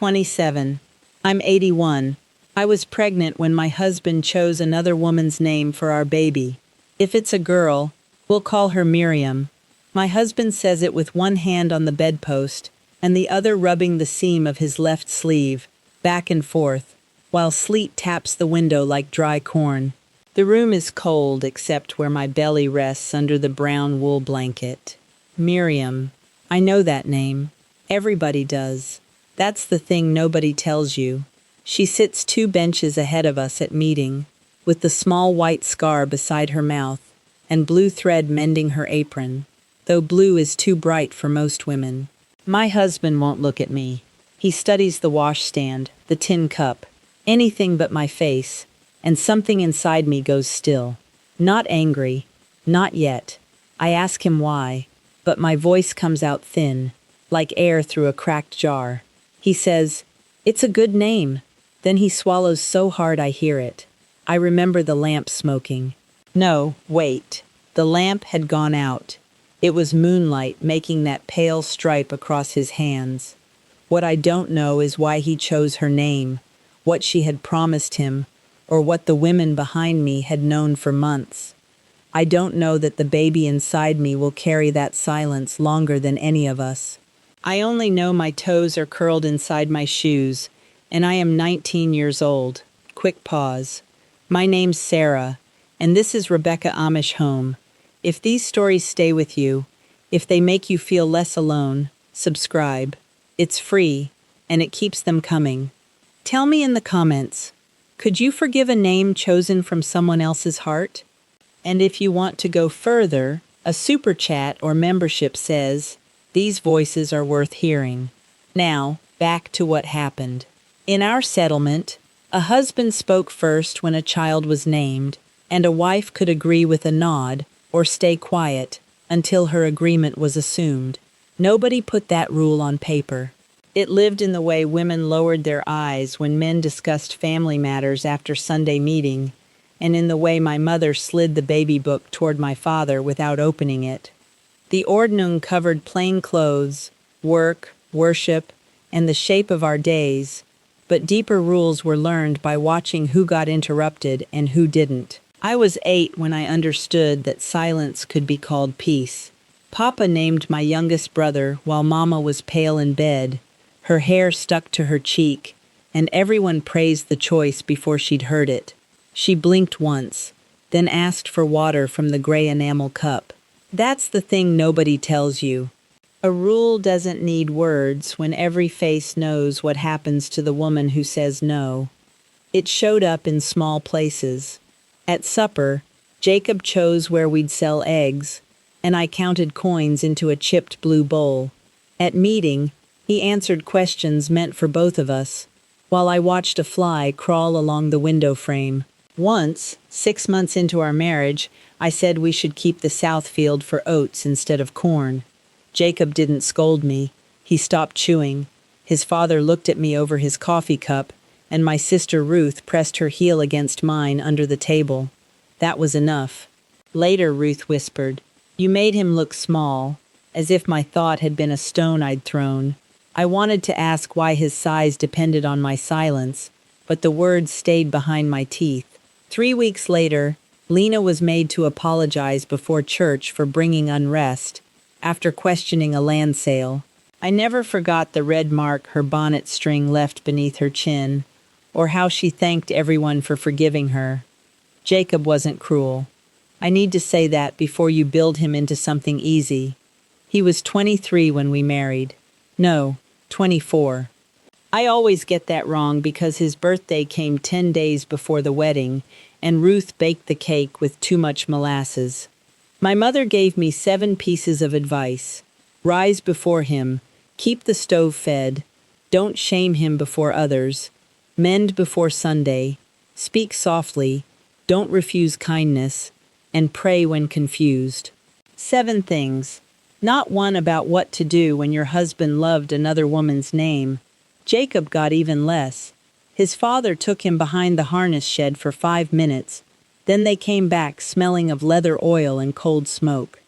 27. I'm 81. I was pregnant when my husband chose another woman's name for our baby. If it's a girl, we'll call her Miriam. My husband says it with one hand on the bedpost and the other rubbing the seam of his left sleeve, back and forth, while sleet taps the window like dry corn. The room is cold except where my belly rests under the brown wool blanket. Miriam. I know that name. Everybody does. That's the thing nobody tells you. She sits 2 benches ahead of us at meeting, with the small white scar beside her mouth, and blue thread mending her apron, though blue is too bright for most women. My husband won't look at me. He studies the washstand, the tin cup, anything but my face, and something inside me goes still. Not angry, not yet. I ask him why, but my voice comes out thin, like air through a cracked jar. He says, "It's a good name." Then he swallows so hard I hear it. I remember the lamp smoking. No, wait. The lamp had gone out. It was moonlight making that pale stripe across his hands. What I don't know is why he chose her name, what she had promised him, or what the women behind me had known for months. I don't know that the baby inside me will carry that silence longer than any of us. I only know my toes are curled inside my shoes, and I am 19 years old. Quick pause. My name's Sarah, and this is Rebecca Amish Home. If these stories stay with you, if they make you feel less alone, subscribe. It's free, and it keeps them coming. Tell me in the comments, could you forgive a name chosen from someone else's heart? And if you want to go further, a super chat or membership says, these voices are worth hearing. Now, back to what happened. In our settlement, a husband spoke first when a child was named, and a wife could agree with a nod or stay quiet until her agreement was assumed. Nobody put that rule on paper. It lived in the way women lowered their eyes when men discussed family matters after Sunday meeting, and in the way my mother slid the baby book toward my father without opening it. The ordnung covered plain clothes, work, worship, and the shape of our days, but deeper rules were learned by watching who got interrupted and who didn't. I was 8 when I understood that silence could be called peace. Papa named my youngest brother while Mama was pale in bed, her hair stuck to her cheek, and everyone praised the choice before she'd heard it. She blinked once, then asked for water from the gray enamel cup. That's the thing nobody tells you. A rule doesn't need words when every face knows what happens to the woman who says no. It showed up in small places. At supper, Jacob chose where we'd sell eggs, and I counted coins into a chipped blue bowl. At meeting, he answered questions meant for both of us, while I watched a fly crawl along the window frame. Once, 6 months into our marriage, I said we should keep the south field for oats instead of corn. Jacob didn't scold me. He stopped chewing. His father looked at me over his coffee cup, and my sister Ruth pressed her heel against mine under the table. That was enough. Later, Ruth whispered, "You made him look small," as if my thought had been a stone I'd thrown. I wanted to ask why his size depended on my silence, but the words stayed behind my teeth. 3 weeks later, Lena was made to apologize before church for bringing unrest, after questioning a land sale. I never forgot the red mark her bonnet string left beneath her chin, or how she thanked everyone for forgiving her. Jacob wasn't cruel. I need to say that before you build him into something easy. He was 23 when we married. No, 24. I always get that wrong because his birthday came 10 days before the wedding, and Ruth baked the cake with too much molasses. My mother gave me 7 pieces of advice. Rise before him, keep the stove fed, don't shame him before others, mend before Sunday, speak softly, don't refuse kindness, and pray when confused. 7 things. Not one about what to do when your husband loved another woman's name. Jacob got even less. His father took him behind the harness shed for 5 minutes. Then they came back smelling of leather oil and cold smoke.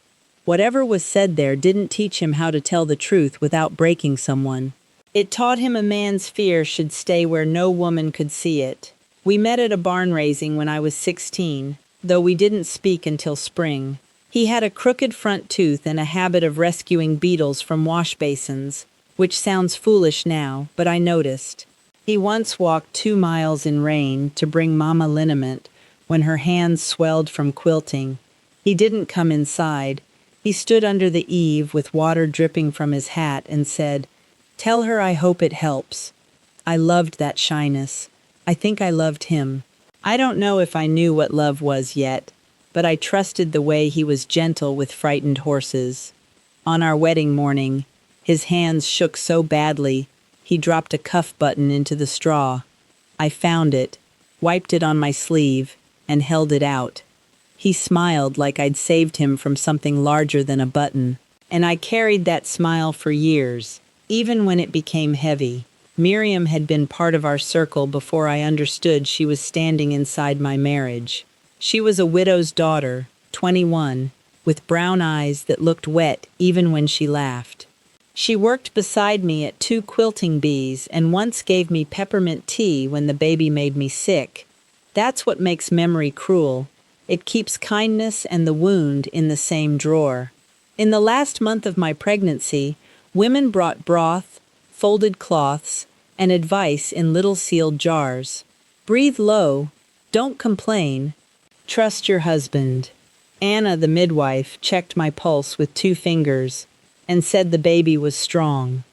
Whatever was said there didn't teach him how to tell the truth without breaking someone. It taught him a man's fear should stay where no woman could see it. We met at a barn raising when I was 16, though we didn't speak until spring. He had a crooked front tooth and a habit of rescuing beetles from wash basins, which sounds foolish now, but I noticed. He once walked 2 miles in rain to bring Mama liniment when her hands swelled from quilting. He didn't come inside. He stood under the eave with water dripping from his hat and said, "Tell her I hope it helps." I loved that shyness. I think I loved him. I don't know if I knew what love was yet, but I trusted the way he was gentle with frightened horses. On our wedding morning, his hands shook so badly, he dropped a cuff button into the straw. I found it, wiped it on my sleeve, and held it out. He smiled like I'd saved him from something larger than a button, and I carried that smile for years, even when it became heavy. Miriam had been part of our circle before I understood she was standing inside my marriage. She was a widow's daughter, 21, with brown eyes that looked wet even when she laughed. She worked beside me at 2 quilting bees and once gave me peppermint tea when the baby made me sick. That's what makes memory cruel. It keeps kindness and the wound in the same drawer. In the last month of my pregnancy, women brought broth, folded cloths, and advice in little sealed jars. Breathe low, don't complain, trust your husband. Anna, the midwife, checked my pulse with 2 fingers and said the baby was strong.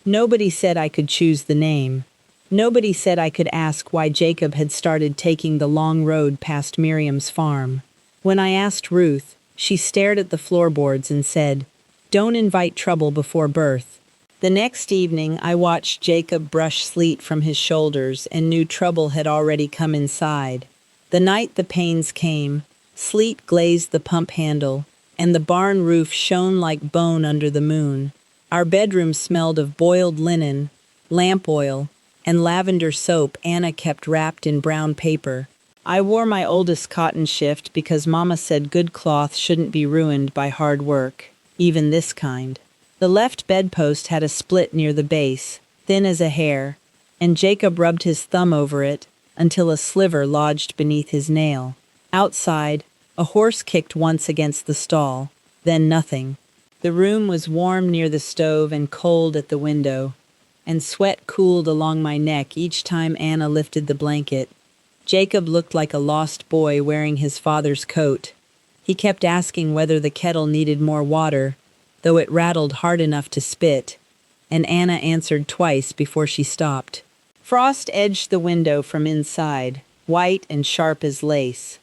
Nobody said I could choose the name. Nobody said I could ask why Jacob had started taking the long road past Miriam's farm. When I asked Ruth, she stared at the floorboards and said, "Don't invite trouble before birth." The next evening, I watched Jacob brush sleet from his shoulders and knew trouble had already come inside. The night the pains came, sleet glazed the pump handle, and the barn roof shone like bone under the moon. Our bedroom smelled of boiled linen, lamp oil, and lavender soap Anna kept wrapped in brown paper. I wore my oldest cotton shift because Mama said good cloth shouldn't be ruined by hard work, even this kind. The left bedpost had a split near the base, thin as a hair, and Jacob rubbed his thumb over it until a sliver lodged beneath his nail. Outside, a horse kicked once against the stall, then nothing. The room was warm near the stove and cold at the window, and sweat cooled along my neck each time Anna lifted the blanket. Jacob looked like a lost boy wearing his father's coat. He kept asking whether the kettle needed more water, though it rattled hard enough to spit, and Anna answered twice before she stopped. Frost edged the window from inside, white and sharp as lace.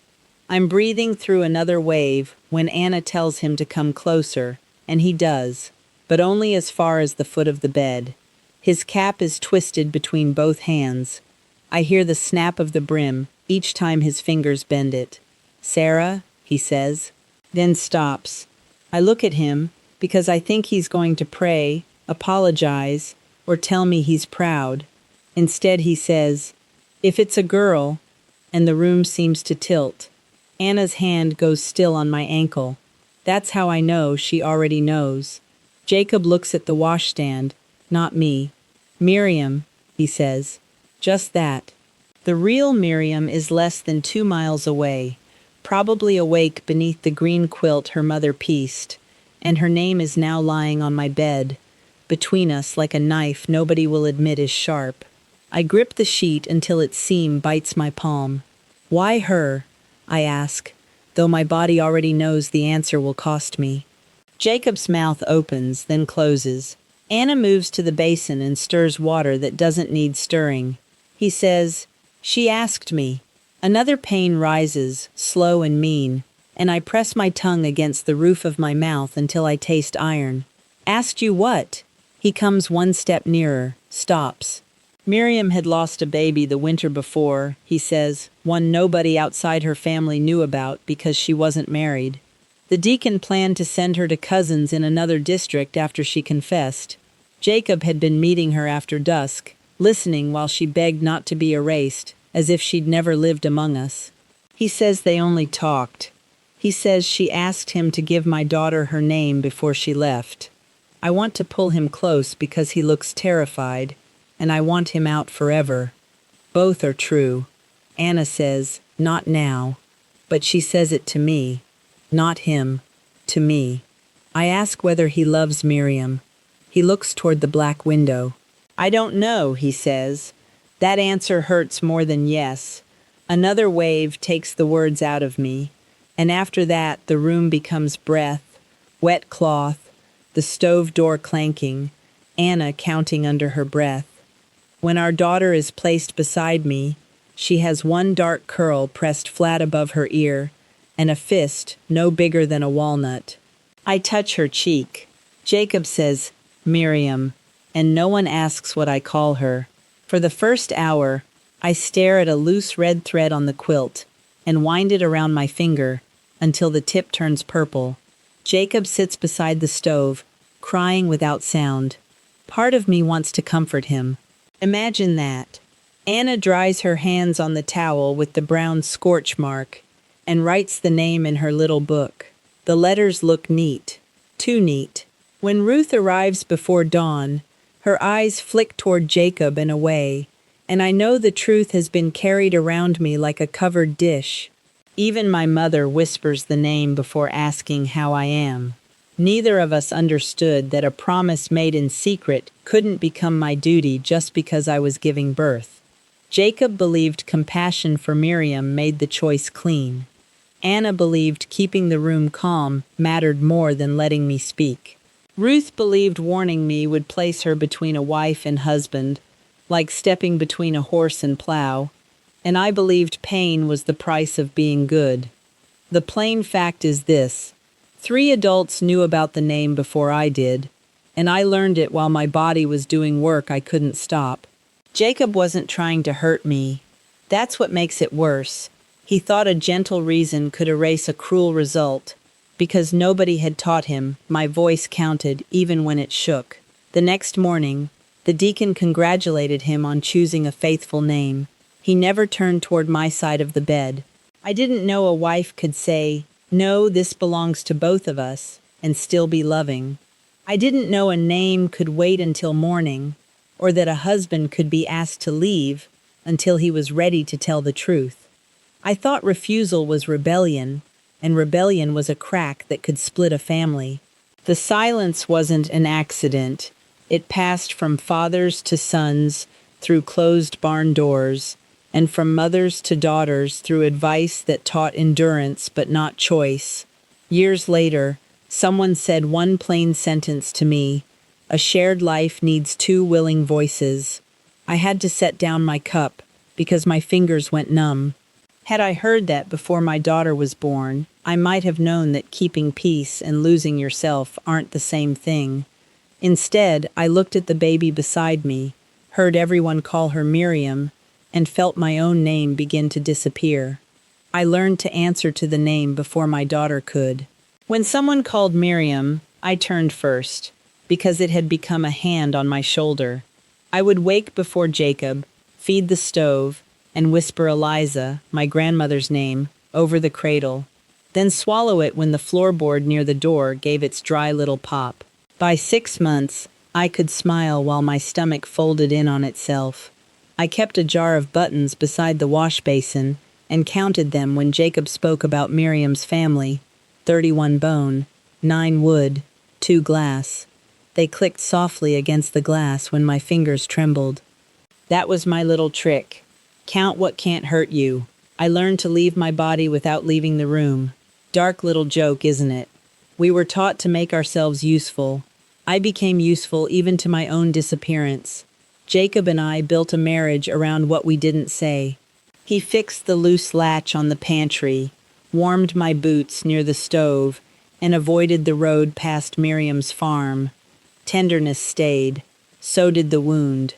I'm breathing through another wave when Anna tells him to come closer, and he does, but only as far as the foot of the bed. His cap is twisted between both hands. I hear the snap of the brim each time his fingers bend it. "Sarah," he says, then stops. I look at him because I think he's going to pray, apologize, or tell me he's proud. Instead he says, "If it's a girl," and the room seems to tilt. Anna's hand goes still on my ankle. That's how I know she already knows. Jacob looks at the washstand, not me. "Miriam," he says. Just that. The real Miriam is less than 2 miles away, probably awake beneath the green quilt her mother pieced, and her name is now lying on my bed, between us like a knife nobody will admit is sharp. I grip the sheet until its seam bites my palm. Why her? I ask, though my body already knows the answer will cost me. Jacob's mouth opens, then closes. Anna moves to the basin and stirs water that doesn't need stirring. He says, "She asked me." Another pain rises, slow and mean, and I press my tongue against the roof of my mouth until I taste iron. "Asked you what?" He comes one step nearer, stops. Miriam had lost a baby the winter before, he says, one nobody outside her family knew about because she wasn't married. The deacon planned to send her to cousins in another district after she confessed. Jacob had been meeting her after dusk, listening while she begged not to be erased, as if she'd never lived among us. He says they only talked. He says she asked him to give my daughter her name before she left. I want to pull him close because he looks terrified, and I want him out forever. Both are true. Anna says, not now. But she says it to me. Not him. To me. I ask whether he loves Miriam. He looks toward the black window. I don't know, he says. That answer hurts more than yes. Another wave takes the words out of me, and after that the room becomes breath, wet cloth, the stove door clanking, Anna counting under her breath. When our daughter is placed beside me, she has one dark curl pressed flat above her ear, and a fist no bigger than a walnut. I touch her cheek. Jacob says, Miriam, and no one asks what I call her. For the first hour, I stare at a loose red thread on the quilt and wind it around my finger until the tip turns purple. Jacob sits beside the stove, crying without sound. Part of me wants to comfort him. Imagine that. Anna dries her hands on the towel with the brown scorch mark and writes the name in her little book. The letters look neat. Too neat. When Ruth arrives before dawn, her eyes flick toward Jacob and away, and I know the truth has been carried around me like a covered dish. Even my mother whispers the name before asking how I am. Neither of us understood that a promise made in secret couldn't become my duty just because I was giving birth. Jacob believed compassion for Miriam made the choice clean. Anna believed keeping the room calm mattered more than letting me speak. Ruth believed warning me would place her between a wife and husband, like stepping between a horse and plow, and I believed pain was the price of being good. The plain fact is this: 3 adults knew about the name before I did, and I learned it while my body was doing work I couldn't stop. Jacob wasn't trying to hurt me. That's what makes it worse. He thought a gentle reason could erase a cruel result. Because nobody had taught him, my voice counted even when it shook. The next morning, the deacon congratulated him on choosing a faithful name. He never turned toward my side of the bed. I didn't know a wife could say, "No, this belongs to both of us," and still be loving. I didn't know a name could wait until morning, or that a husband could be asked to leave until he was ready to tell the truth. I thought refusal was rebellion, and rebellion was a crack that could split a family. The silence wasn't an accident. It passed from fathers to sons through closed barn doors, and from mothers to daughters through advice that taught endurance but not choice. Years later, someone said one plain sentence to me: a shared life needs 2 willing voices. I had to set down my cup because my fingers went numb. Had I heard that before my daughter was born, I might have known that keeping peace and losing yourself aren't the same thing. Instead, I looked at the baby beside me, heard everyone call her Miriam, and felt my own name begin to disappear. I learned to answer to the name before my daughter could. When someone called Miriam, I turned first, because it had become a hand on my shoulder. I would wake before Jacob, feed the stove, and whisper Eliza, my grandmother's name, over the cradle, then swallow it when the floorboard near the door gave its dry little pop. By 6 months, I could smile while my stomach folded in on itself. I kept a jar of buttons beside the wash basin and counted them when Jacob spoke about Miriam's family: 31 bone, 9 wood, 2 glass. They clicked softly against the glass when my fingers trembled. That was my little trick. Count what can't hurt you. I learned to leave my body without leaving the room. Dark little joke, isn't it? We were taught to make ourselves useful. I became useful even to my own disappearance. Jacob and I built a marriage around what we didn't say. He fixed the loose latch on the pantry, warmed my boots near the stove, and avoided the road past Miriam's farm. Tenderness stayed. So did the wound.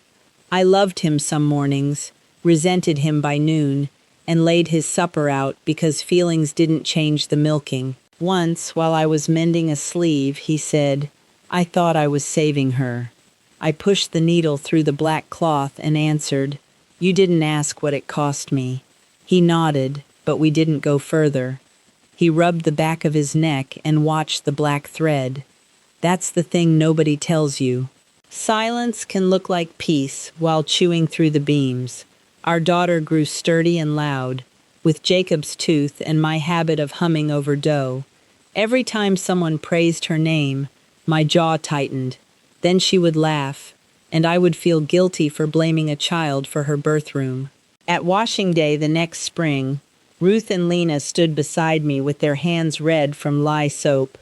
I loved him some mornings, resented him by noon, and laid his supper out because feelings didn't change the milking. Once, while I was mending a sleeve, he said, "I thought I was saving her." I pushed the needle through the black cloth and answered, "You didn't ask what it cost me." He nodded, but we didn't go further. He rubbed the back of his neck and watched the black thread. That's the thing nobody tells you. Silence can look like peace while chewing through the beams. Our daughter grew sturdy and loud, with Jacob's tooth and my habit of humming over dough. Every time someone praised her name, my jaw tightened. Then she would laugh, and I would feel guilty for blaming a child for her birthroom. At washing day the next spring, Ruth and Lena stood beside me with their hands red from lye soap.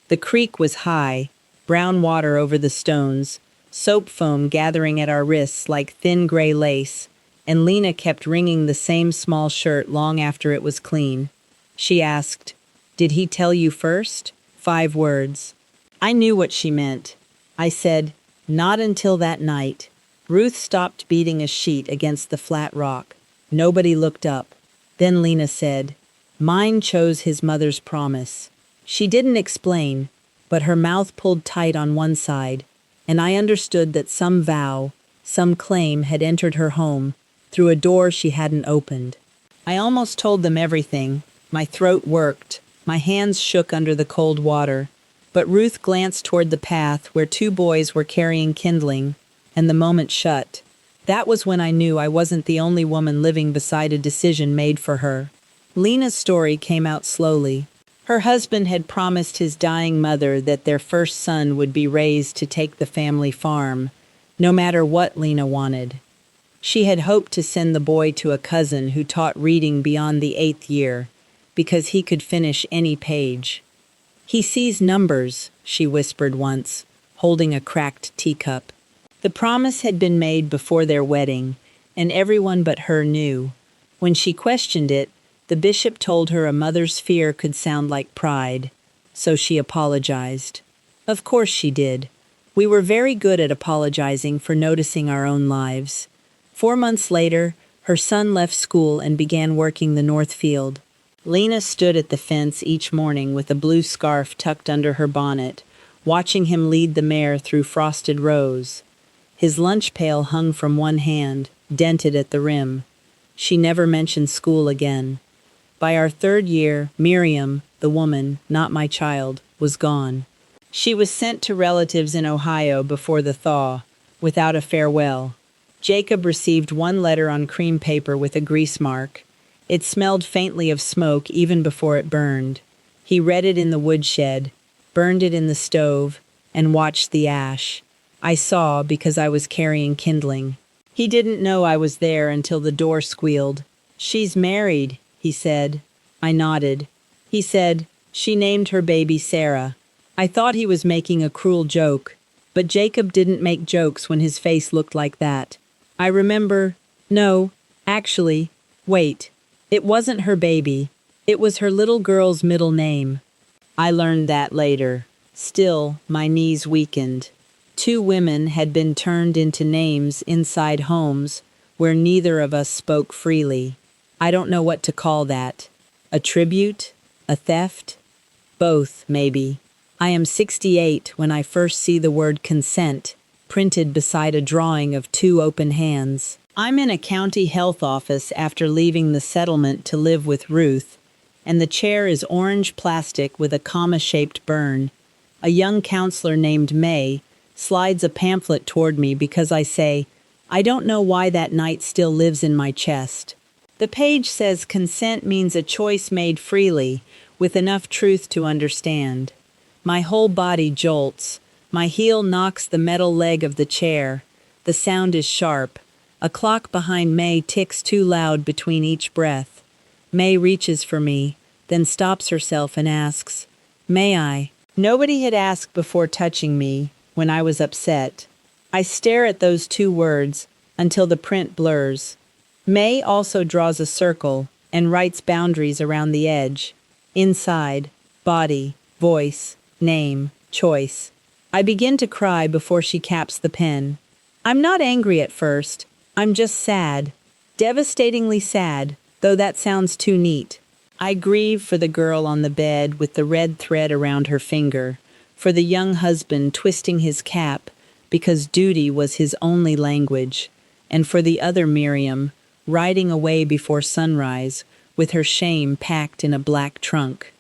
The creek was high, brown water over the stones, soap foam gathering at our wrists like thin gray lace, and Lena kept wringing the same small shirt long after it was clean. She asked, "Did he tell you first?" 5 words. I knew what she meant. I said, "Not until that night." Ruth stopped beating a sheet against the flat rock. Nobody looked up. Then Lena said, "Mine chose his mother's promise." She didn't explain, but her mouth pulled tight on one side, and I understood that some vow, some claim had entered her home through a door she hadn't opened. I almost told them everything. My throat worked. My hands shook under the cold water. But Ruth glanced toward the path where 2 boys were carrying kindling, and the moment shut. That was when I knew I wasn't the only woman living beside a decision made for her. Lena's story came out slowly. Her husband had promised his dying mother that their first son would be raised to take the family farm, no matter what Lena wanted. She had hoped to send the boy to a cousin who taught reading beyond the 8th year, because he could finish any page. "He sees numbers," she whispered once, holding a cracked teacup. The promise had been made before their wedding, and everyone but her knew. When she questioned it, the bishop told her a mother's fear could sound like pride, so she apologized. Of course she did. We were very good at apologizing for noticing our own lives. 4 months later, her son left school and began working the north field. Lena stood at the fence each morning with a blue scarf tucked under her bonnet, watching him lead the mare through frosted rows. His lunch pail hung from one hand, dented at the rim. She never mentioned school again. By our 3rd year, Miriam, the woman, not my child, was gone. She was sent to relatives in Ohio before the thaw, without a farewell. Jacob received 1 letter on cream paper with a grease mark. It smelled faintly of smoke even before it burned. He read it in the woodshed, burned it in the stove, and watched the ash. I saw because I was carrying kindling. He didn't know I was there until the door squealed. "She's married," he said. I nodded. He said, "She named her baby Sarah." I thought he was making a cruel joke, but Jacob didn't make jokes when his face looked like that. I remember, no, actually, wait. It wasn't her baby. It was her little girl's middle name. I learned that later. Still, my knees weakened. 2 women had been turned into names inside homes where neither of us spoke freely. I don't know what to call that. A tribute? A theft? Both, maybe. I am 68 when I first see the word consent printed beside a drawing of 2 open hands. I'm in a county health office after leaving the settlement to live with Ruth, and the chair is orange plastic with a comma-shaped burn. A young counselor named May slides a pamphlet toward me because I say, "I don't know why that night still lives in my chest." The page says consent means a choice made freely, with enough truth to understand. My whole body jolts. My heel knocks the metal leg of the chair. The sound is sharp. A clock behind May ticks too loud between each breath. May reaches for me, then stops herself and asks, "May I?" Nobody had asked before touching me when I was upset. I stare at those 2 words until the print blurs. May also draws a circle and writes boundaries around the edge. Inside, body, voice, name, choice. I begin to cry before she caps the pen. I'm not angry at first. I'm just sad. Devastatingly sad, though that sounds too neat. I grieve for the girl on the bed with the red thread around her finger, for the young husband twisting his cap because duty was his only language, and for the other Miriam, riding away before sunrise with her shame packed in a black trunk.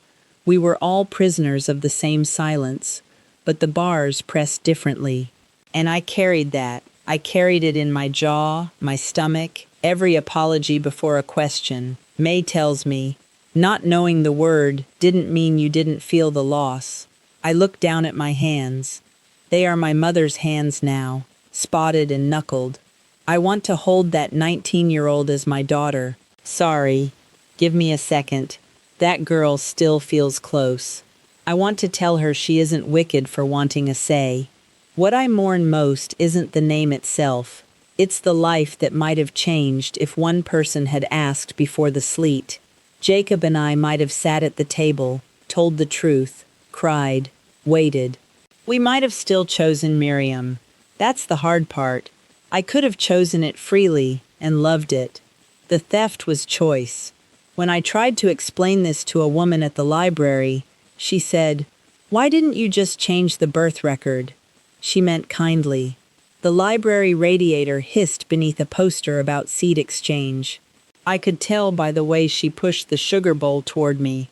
We were all prisoners of the same silence, but the bars pressed differently. And I carried that. I carried it in my jaw, my stomach, every apology before a question. May tells me, not knowing the word didn't mean you didn't feel the loss. I look down at my hands. They are my mother's hands now, spotted and knuckled. I want to hold that 19-year-old as my daughter. Sorry. Give me a second. That girl still feels close. I want to tell her she isn't wicked for wanting a say. What I mourn most isn't the name itself. It's the life that might have changed if one person had asked before the sleet. Jacob and I might have sat at the table, told the truth, cried, waited. We might have still chosen Miriam. That's the hard part. I could have chosen it freely and loved it. The theft was choice. When I tried to explain this to a woman at the library, she said, "Why didn't you just change the birth record?" She meant kindly. The library radiator hissed beneath a poster about seed exchange. I could tell by the way she pushed the sugar bowl toward me.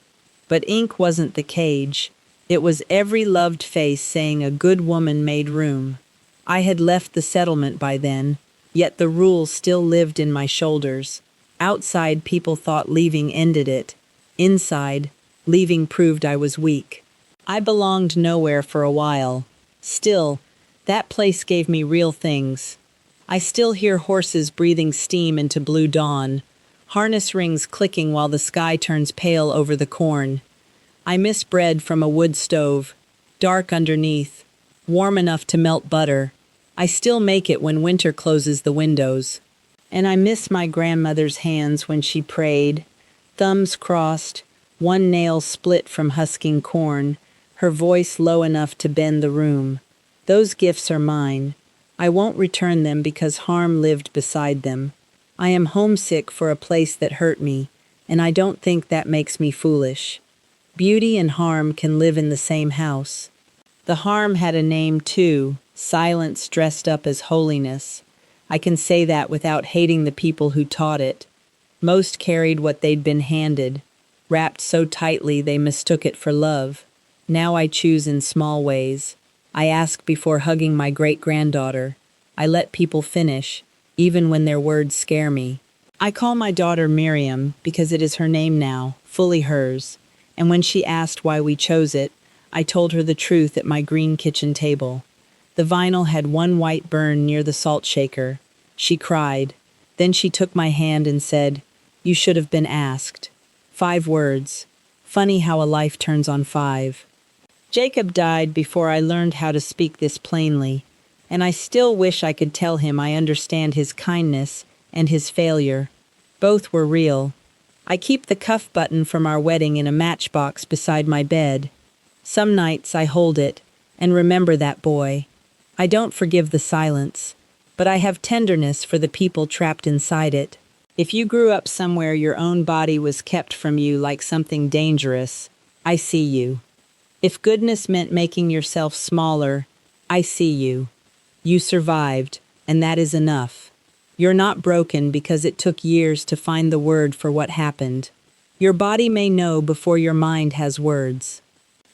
But ink wasn't the cage. It was every loved face saying a good woman made room. I had left the settlement by then, yet the rules still lived in my shoulders. Outside, people thought leaving ended it. Inside, leaving proved I was weak. I belonged nowhere for a while. Still, that place gave me real things. I still hear horses breathing steam into blue dawn, harness rings clicking while the sky turns pale over the corn. I miss bread from a wood stove, dark underneath, warm enough to melt butter. I still make it when winter closes the windows. And I miss my grandmother's hands when she prayed, thumbs crossed, one nail split from husking corn, her voice low enough to bend the room. Those gifts are mine. I won't return them because harm lived beside them. I am homesick for a place that hurt me, and I don't think that makes me foolish. Beauty and harm can live in the same house. The harm had a name too, silence dressed up as holiness. I can say that without hating the people who taught it. Most carried what they'd been handed, wrapped so tightly they mistook it for love. Now I choose in small ways. I ask before hugging my great-granddaughter. I let people finish, even when their words scare me. I call my daughter Miriam because it is her name now, fully hers. And when she asked why we chose it, I told her the truth at my green kitchen table. The vinyl had one white burn near the salt shaker. She cried. Then she took my hand and said, "You should have been asked." 5 words. Funny how a life turns on 5. Jacob died before I learned how to speak this plainly, and I still wish I could tell him I understand his kindness and his failure. Both were real. I keep the cuff button from our wedding in a matchbox beside my bed. Some nights I hold it and remember that boy. I don't forgive the silence, but I have tenderness for the people trapped inside it. If you grew up somewhere your own body was kept from you like something dangerous, I see you. If goodness meant making yourself smaller, I see you. You survived, and that is enough. You're not broken because it took years to find the word for what happened. Your body may know before your mind has words.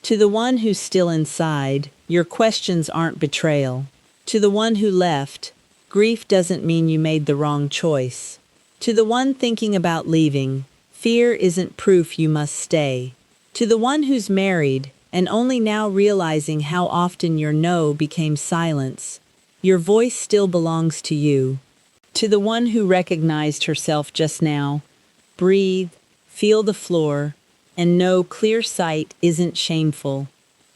To the one who's still inside, your questions aren't betrayal. To the one who left, grief doesn't mean you made the wrong choice. To the one thinking about leaving, fear isn't proof you must stay. To the one who's married, and only now realizing how often your no became silence, your voice still belongs to you. To the one who recognized herself just now, breathe, feel the floor, and know clear sight isn't shameful.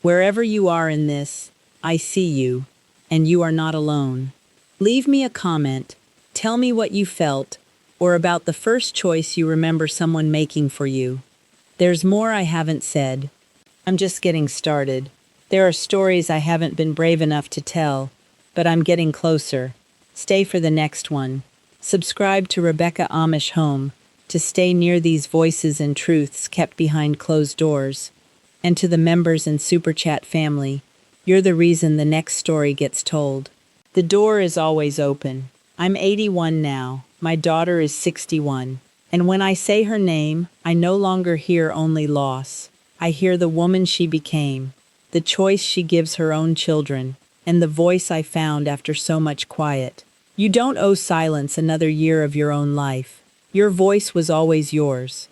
Wherever you are in this, I see you, and you are not alone. Leave me a comment, tell me what you felt, or about the first choice you remember someone making for you. There's more I haven't said. I'm just getting started. There are stories I haven't been brave enough to tell, but I'm getting closer. Stay for the next one. Subscribe to Rebecca Amish Home to stay near these voices and truths kept behind closed doors. And to the members and Super Chat family, you're the reason the next story gets told. The door is always open. I'm 81 now. My daughter is 61. And when I say her name, I no longer hear only loss. I hear the woman she became, the choice she gives her own children, and the voice I found after so much quiet. You don't owe silence another year of your own life. Your voice was always yours.